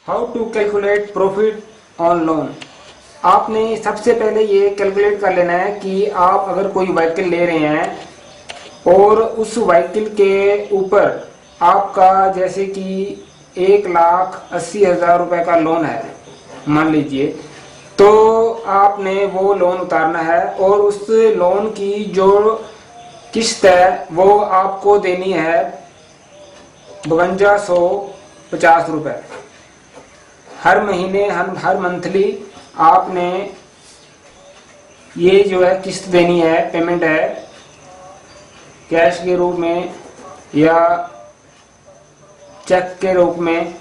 How to calculate profit on loan. आपने सबसे पहले ये कैलकुलेट कर लेना है कि आप अगर कोई व्हीकल ले रहे हैं और उस व्हीकल के ऊपर आपका जैसे कि 1,80,000 रुपये का लोन है मान लीजिए, तो आपने वो लोन उतारना है और उस लोन की जो किस्त है वो आपको देनी है 5250 रुपये हर महीने। हम हर मंथली आपने ये जो है किस्त देनी है, पेमेंट है कैश के रूप में या चेक के रूप में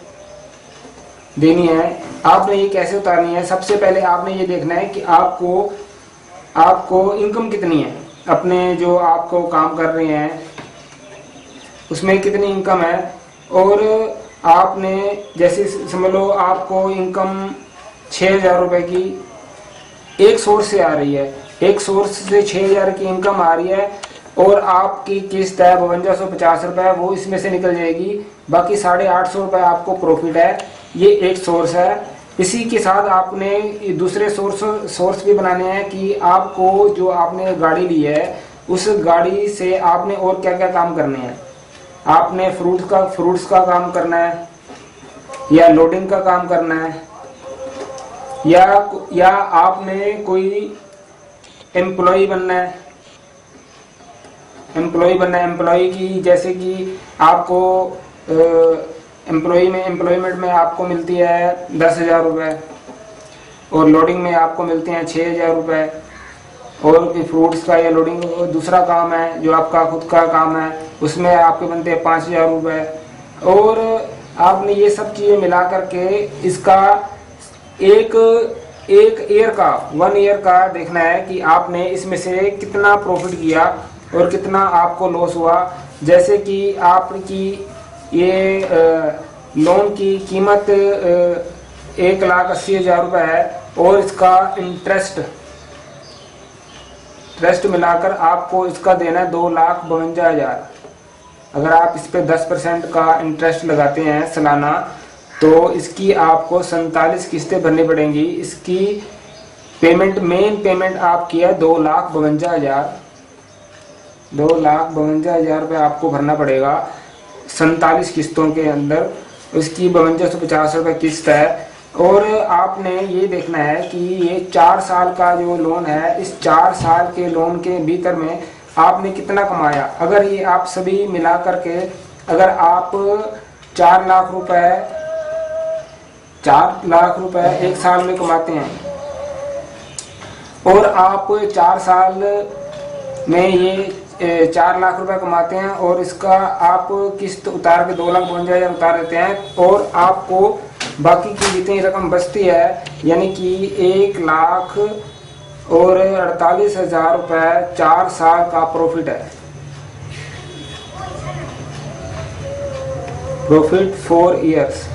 देनी है। आपने ये कैसे उतारनी है, सबसे पहले आपने ये देखना है कि आपको इनकम कितनी है, अपने जो आपको काम कर रहे हैं उसमें कितनी इनकम है। और आपने जैसे समझ लो आपको इनकम 6,000 रुपये की एक सोर्स से आ रही है, एक सोर्स से 6,000 की इनकम आ रही है और आपकी किस्त है 5250 रुपये, वो इसमें से निकल जाएगी। बाकी 850 रुपये आपको प्रॉफिट है, ये एक सोर्स है। इसी के साथ आपने दूसरे सोर्स भी बनाने हैं कि आपको जो आपने गाड़ी ली है उस गाड़ी से आपने और क्या क्या काम करने हैं। आपने फ्रूट्स का काम करना है या लोडिंग का काम करना है या आपने कोई एम्प्लॉय बनना है। एम्प्लॉय की जैसे कि आपको एम्प्लॉयमेंट में आपको मिलती है 10,000 रुपये और लोडिंग में आपको मिलते हैं 6,000 रुपये। और भी फ्रूट्स का या लोडिंग दूसरा काम है जो आपका खुद का काम है, उसमें आपके बनते हैं 5,000 रुपये। और आपने ये सब चीज़ें मिला करके इसका एक ईयर का 1 ईयर का देखना है कि आपने इसमें से कितना प्रॉफिट किया और कितना आपको लॉस हुआ। जैसे कि आपकी ये लोन की कीमत 1,80,000 रुपये है और इसका इंटरेस्ट मिलाकर आपको इसका देना है 2,52,000। अगर आप इस पे 10% का इंटरेस्ट लगाते हैं सालाना तो इसकी आपको 47 किस्तें भरनी पड़ेंगी। इसकी मेन पेमेंट आपकी है 2,52,000। 2,52,000 रुपये आपको भरना पड़ेगा 47 किस्तों के अंदर। उसकी 5250 रुपये किस्त है। और आपने ये देखना है कि ये 4 साल का जो लोन है, इस 4 साल के लोन के भीतर में आपने कितना कमाया। अगर ये आप सभी मिला करके अगर आप 4 लाख रुपए एक साल में कमाते हैं और आप 4 साल में ये 4 लाख रुपए कमाते हैं और इसका आप किस्त उतार के 2,52,000 उतार देते हैं और आपको बाकी की जितनी रकम बचती है यानी कि 1,48,000 रुपये 4 साल का प्रॉफिट है। प्रॉफिट 4 इयर्स,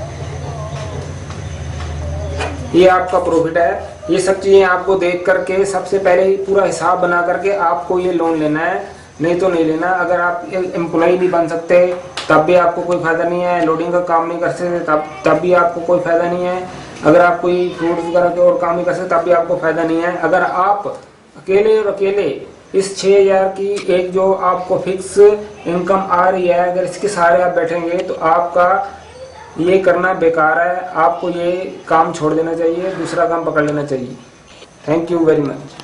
ये आपका प्रॉफिट है। ये सब चीज़ें आपको देख करके सबसे पहले पूरा हिसाब बना करके आपको ये लोन लेना है, नहीं तो नहीं लेना। अगर आप एम्प्लॉय नहीं बन सकते तब भी आपको कोई फ़ायदा नहीं है। लोडिंग का काम नहीं कर सकते तब भी आपको कोई फ़ायदा नहीं है। अगर आप कोई फ्रूट्स वगैरह के और काम नहीं कर सकते तब भी आपको फ़ायदा नहीं है। अगर आप अकेले इस 6,000 की एक जो आपको फिक्स इनकम आ रही है, अगर इसके सहारे आप बैठेंगे तो आपका ये करना बेकार है। आपको ये काम छोड़ देना चाहिए, दूसरा काम पकड़ लेना चाहिए। Thank you very much.